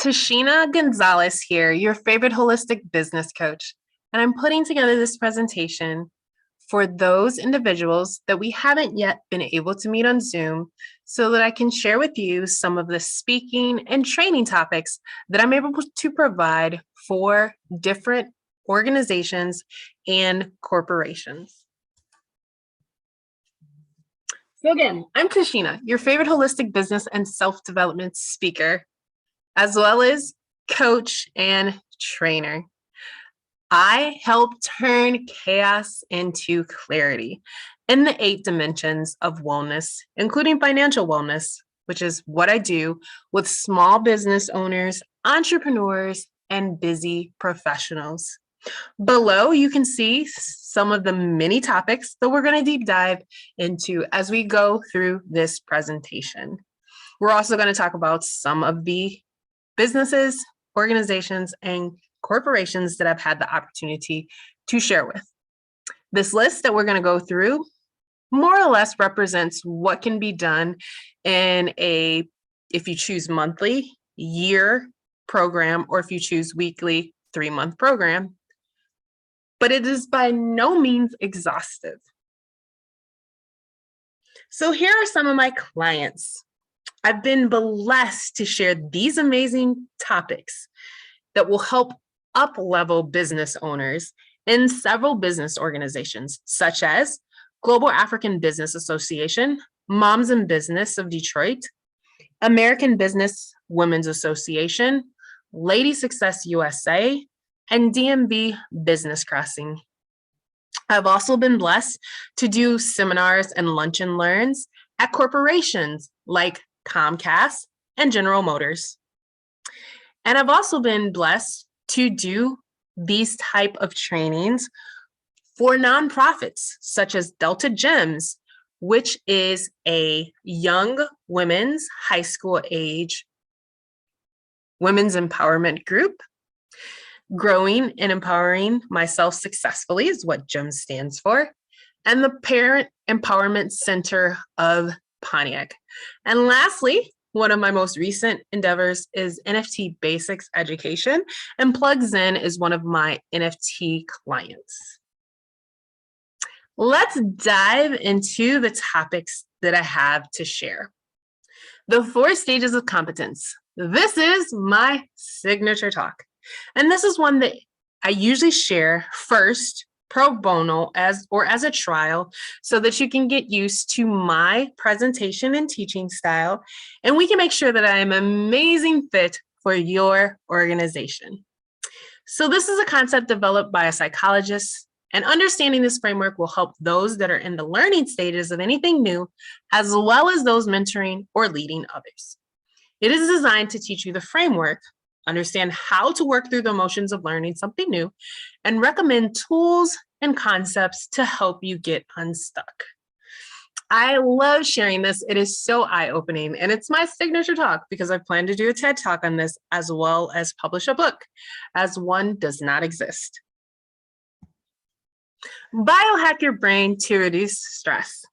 Tashina Gonzalez here, your favorite holistic business coach, and I'm putting together this presentation for those individuals that we haven't yet been able to meet on Zoom so that I can share with you some of the speaking and training topics that I'm able to provide for different organizations and corporations. So again, I'm Tashina, your favorite holistic business and self-development speaker, as well as coach and trainer. I help turn chaos into clarity in the 8 dimensions of wellness, including financial wellness, which is what I do with small business owners, entrepreneurs, and busy professionals. Below, you can see some of the many topics that we're going to deep dive into as we go through this presentation. We're also going to talk about some of the businesses, organizations, and corporations that I've had the opportunity to share with. This list that we're going to go through more or less represents what can be done in a, if you choose monthly, year program, or if you choose weekly, 3-month program. But it is by no means exhaustive. So here are some of my clients. I've been blessed to share these amazing topics that will help up-level business owners in several business organizations, such as Global African Business Association, Moms in Business of Detroit, American Business Women's Association, Lady Success USA, and DMV Business Crossing. I've also been blessed to do seminars and lunch and learns at corporations like Comcast and General Motors. And I've also been blessed to do these type of trainings for nonprofits such as Delta Gems, which is a young women's high school age women's empowerment group. Growing and Empowering Myself Successfully is what GEMS stands for, and the Parent Empowerment Center of Pontiac. And lastly, one of my most recent endeavors is NFT Basics Education, and Plugs In is one of my NFT clients. Let's dive into the topics that I have to share. The 4 stages of competence. This is my signature talk. And this is one that I usually share first pro bono as a trial so that you can get used to my presentation and teaching style, and we can make sure that I am an amazing fit for your organization. So this is a concept developed by a psychologist, and understanding this framework will help those that are in the learning stages of anything new, as well as those mentoring or leading others. It is designed to teach you the framework, understand how to work through the motions of learning something new, and recommend tools and concepts to help you get unstuck. I love sharing this. It is so eye-opening, and it's my signature talk because I plan to do a TED Talk on this as well as publish a book, as one does not exist. Biohack your brain to reduce stress.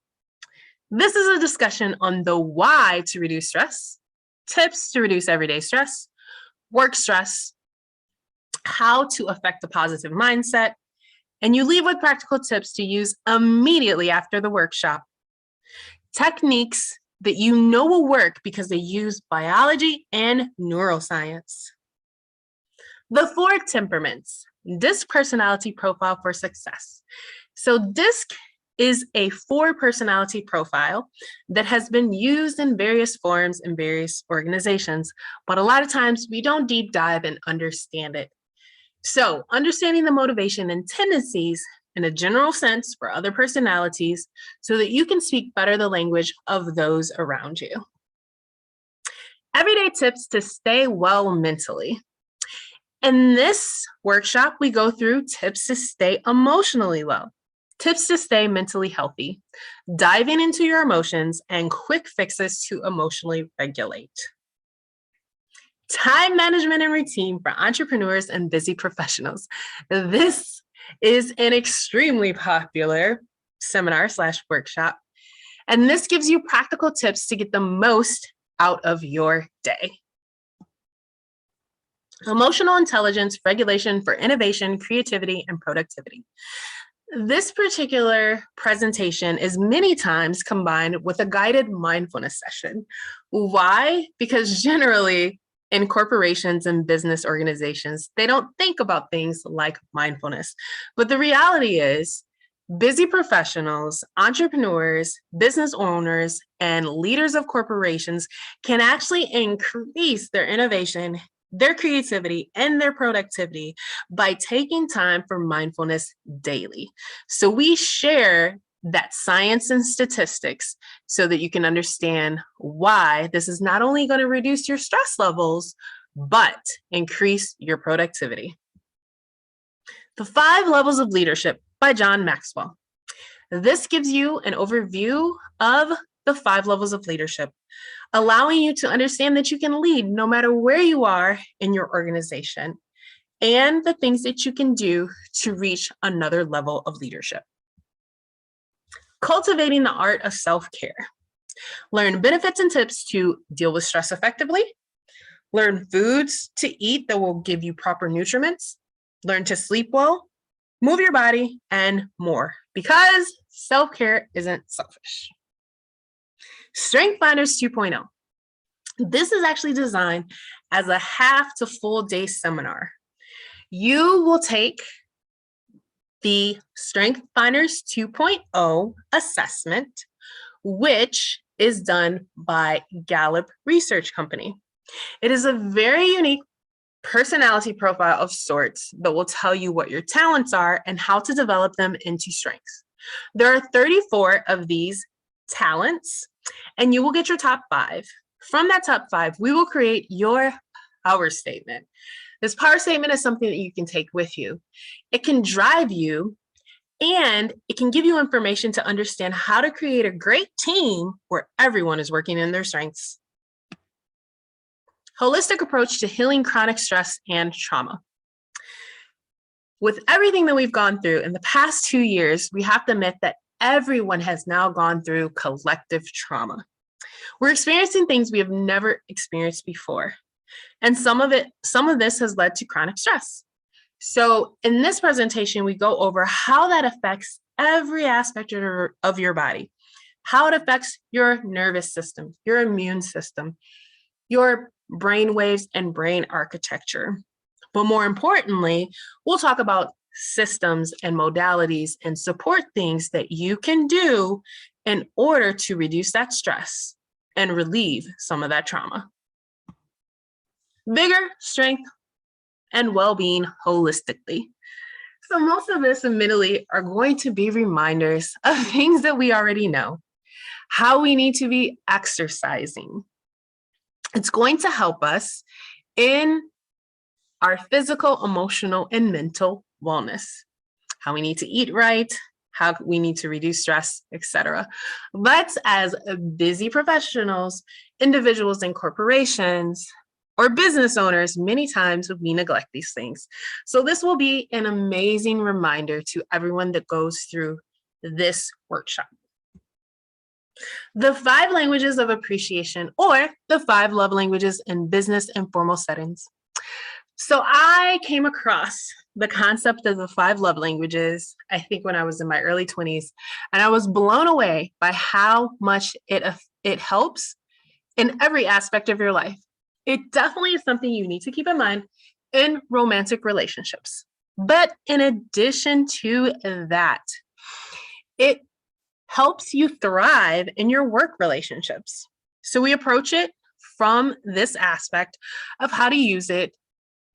This is a discussion on the why to reduce stress, tips to reduce everyday stress, work stress, how to affect a positive mindset, and you leave with practical tips to use immediately after the workshop. Techniques that you know will work because they use biology and neuroscience. The 4 temperaments, DISC personality profile for success. So DISC is a 4 personality profile that has been used in various forms in various organizations, but a lot of times we don't deep dive and understand it. So understanding the motivation and tendencies in a general sense for other personalities so that you can speak better the language of those around you. Everyday tips to stay well mentally. In this workshop, we go through tips to stay emotionally well, tips to stay mentally healthy, diving into your emotions, and quick fixes to emotionally regulate. Time management and routine for entrepreneurs and busy professionals. This is an extremely popular seminar/workshop, and this gives you practical tips to get the most out of your day. Emotional intelligence, regulation for innovation, creativity, and productivity. This particular presentation is many times combined with a guided mindfulness session. Why? Because generally in corporations and business organizations, they don't think about things like mindfulness. But the reality is, busy professionals, entrepreneurs, business owners, and leaders of corporations can actually increase their innovation, their creativity, and their productivity by taking time for mindfulness daily. So we share that science and statistics so that you can understand why this is not only going to reduce your stress levels, but increase your productivity. The 5 Levels of Leadership by John Maxwell. This gives you an overview of the 5 levels of leadership, allowing you to understand that you can lead no matter where you are in your organization and the things that you can do to reach another level of leadership. Cultivating the art of self-care. Learn benefits and tips to deal with stress effectively. Learn foods to eat that will give you proper nutriments. Learn to sleep well, move your body, and more, because self-care isn't selfish. Strength Finders 2.0. This is actually designed as a half to full day seminar. You will take the Strength Finders 2.0 assessment, which is done by Gallup Research Company. It is a very unique personality profile of sorts that will tell you what your talents are and how to develop them into strengths. There are 34 of these talents, and you will get your top 5. From that top 5, we will create your power statement. This power statement is something that you can take with you. It can drive you, and it can give you information to understand how to create a great team where everyone is working in their strengths. Holistic approach to healing chronic stress and trauma. With everything that we've gone through in the past 2 years, we have to admit that everyone has now gone through collective trauma. We're experiencing things we have never experienced before. And some of this has led to chronic stress. So in this presentation, we go over how that affects every aspect of your body, how it affects your nervous system, your immune system, your brain waves and brain architecture. But more importantly, we'll talk about systems and modalities and support things that you can do in order to reduce that stress and relieve some of that trauma. Vigor, strength, and well-being holistically. So most of this, admittedly, are going to be reminders of things that we already know, how we need to be exercising. It's going to help us in our physical, emotional, and mental wellness, how we need to eat right, how we need to reduce stress, etc. But as busy professionals, individuals in corporations, or business owners, many times we neglect these things. So this will be an amazing reminder to everyone that goes through this workshop. The 5 languages of appreciation, or the 5 love languages in business and formal settings. So I came across the concept of the 5 love languages, I think when I was in my early 20s, and I was blown away by how much it helps in every aspect of your life. It definitely is something you need to keep in mind in romantic relationships. But in addition to that, it helps you thrive in your work relationships. So we approach it from this aspect of how to use it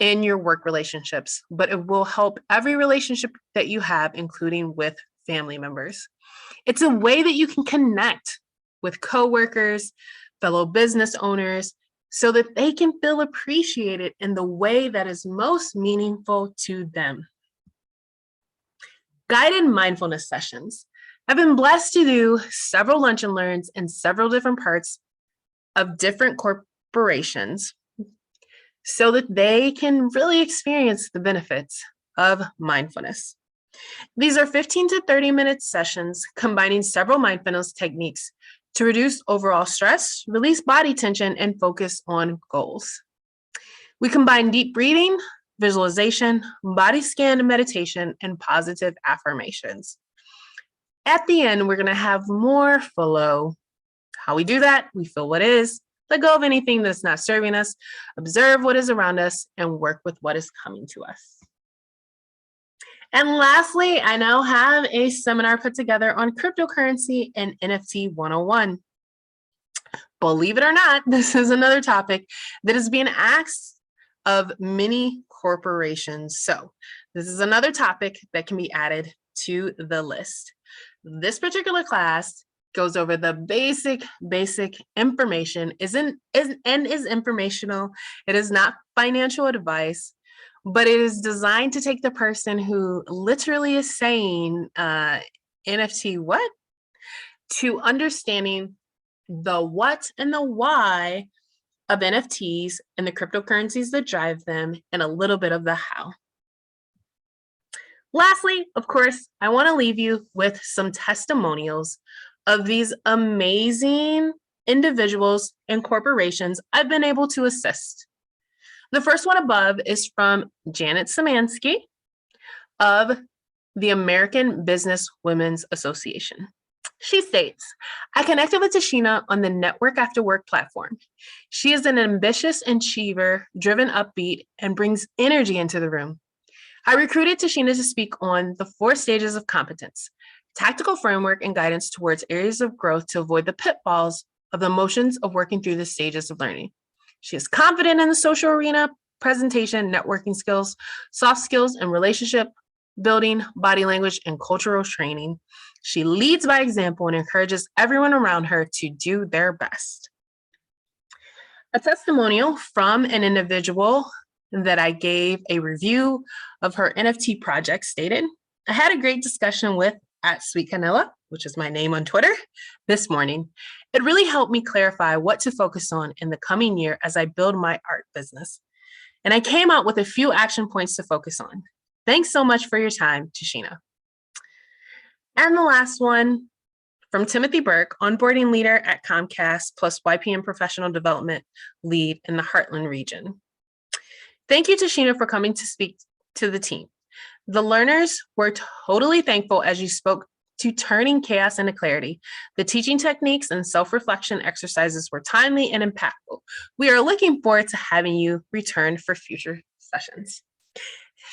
in your work relationships, but it will help every relationship that you have, including with family members. It's a way that you can connect with coworkers, fellow business owners, so that they can feel appreciated in the way that is most meaningful to them. Guided mindfulness sessions. I've been blessed to do several lunch and learns in several different parts of different corporations so that they can really experience the benefits of mindfulness. These are 15 to 30-minute sessions combining several mindfulness techniques to reduce overall stress, release body tension, and focus on goals. We combine deep breathing, visualization, body scan meditation, and positive affirmations. At the end, we're going to have more flow. How we do that, we feel what is, let go of anything that's not serving us, observe what is around us, and work with what is coming to us. And lastly, I now have a seminar put together on cryptocurrency and NFT 101. Believe it or not, this is another topic that is being asked of many corporations. So this is another topic that can be added to the list. This particular class goes over the basic information, is informational. It is not financial advice, but it is designed to take the person who literally is saying NFT what to understanding the what and the why of NFTs and the cryptocurrencies that drive them, and a little bit of the how. Lastly, of course, I want to leave you with some testimonials of these amazing individuals and corporations I've been able to assist. The first one above is from Janet Szymanski of the American Business Women's Association. She states, I connected with Tashina on the Network After Work platform. She is an ambitious achiever, driven, upbeat, and brings energy into the room. I recruited Tashina to speak on the 4 stages of competence, tactical framework and guidance towards areas of growth to avoid the pitfalls of the motions of working through the stages of learning. She is confident in the social arena, presentation, networking skills, soft skills, and relationship building, body language, and cultural training. She leads by example and encourages everyone around her to do their best. A testimonial from an individual that I gave a review of her NFT project stated, I had a great discussion with @SweetCanella, which is my name on Twitter, this morning. It really helped me clarify what to focus on in the coming year as I build my art business. And I came out with a few action points to focus on. Thanks so much for your time, Tashina. And the last one from Timothy Burke, onboarding leader at Comcast plus YPM professional development lead in the Heartland region. Thank you, Tashina, for coming to speak to the team. The learners were totally thankful as you spoke to turning chaos into clarity. The teaching techniques and self-reflection exercises were timely and impactful. We are looking forward to having you return for future sessions.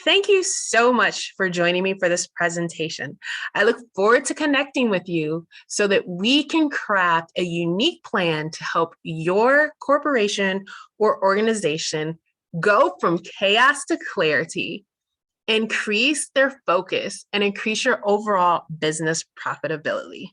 Thank you so much for joining me for this presentation. I look forward to connecting with you so that we can craft a unique plan to help your corporation or organization go from chaos to clarity, increase their focus, and increase your overall business profitability.